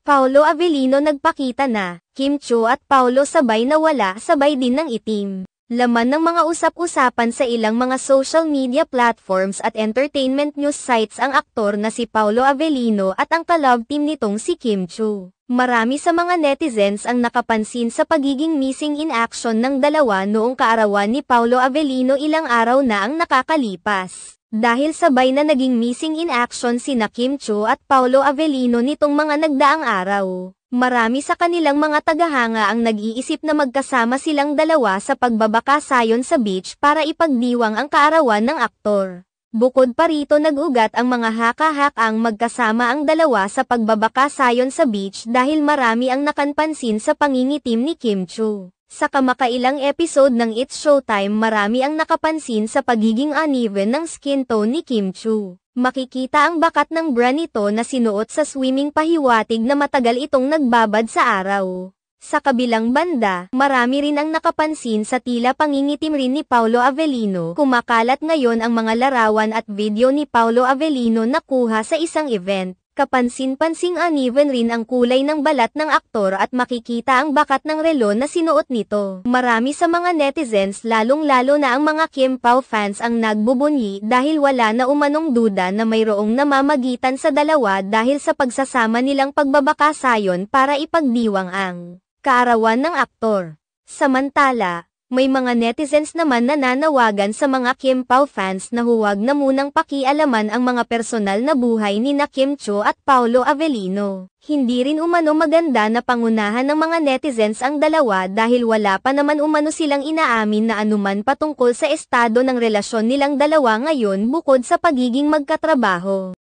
Paolo Avellino nagpakita na, Kim Chiu at Paolo sabay nawala sabay din ng itim. Laman ng mga usap-usapan sa ilang mga social media platforms at entertainment news sites ang aktor na si Paolo Avellino at ang ka-love team nitong si Kim Chiu. Marami sa mga netizens ang nakapansin sa pagiging missing in action ng dalawa noong kaarawan ni Paolo Avellino ilang araw na ang nakakalipas. Dahil sabay na naging missing in action sina Kim Chiu at Paolo Avellino nitong mga nagdaang araw. Marami sa kanilang mga tagahanga ang nag-iisip na magkasama silang dalawa sa pagbabakasayon sa beach para ipagdiwang ang kaarawan ng aktor. Bukod pa rito nag-ugat ang mga haka-hakang magkasama ang dalawa sa pagbabakasayon sa beach dahil marami ang nakanpansin sa pangingitim ni Kim Chiu. Sa kamakailang episode ng It's Showtime marami ang nakapansin sa pagiging uneven ng skin tone ni Kim Chiu. Makikita ang bakat ng bra nito na sinuot sa swimming pahiwatig na matagal itong nagbabad sa araw. Sa kabilang banda, marami rin ang nakapansin sa tila pangingitim rin ni Paolo Avellino. Kumakalat ngayon ang mga larawan at video ni Paolo Avellino na kuha sa isang event. Kapansin-pansing uneven rin ang kulay ng balat ng aktor at makikita ang bakat ng relo na sinuot nito. Marami sa mga netizens lalong-lalo na ang mga Kim Pao fans ang nagbubunyi dahil wala na umanong duda na mayroong namamagitan sa dalawa dahil sa pagsasama nilang pagbabakasayon para ipagdiwang ang kaarawan ng aktor. Samantala, may mga netizens naman na nanawagan sa mga Kim Pao fans na huwag na munang pakialaman ang mga personal na buhay ni na Kim Chiu at Paolo Avellino. Hindi rin umano maganda na pangunahan ng mga netizens ang dalawa dahil wala pa naman umano silang inaamin na anuman patungkol sa estado ng relasyon nilang dalawa ngayon bukod sa pagiging magkatrabaho.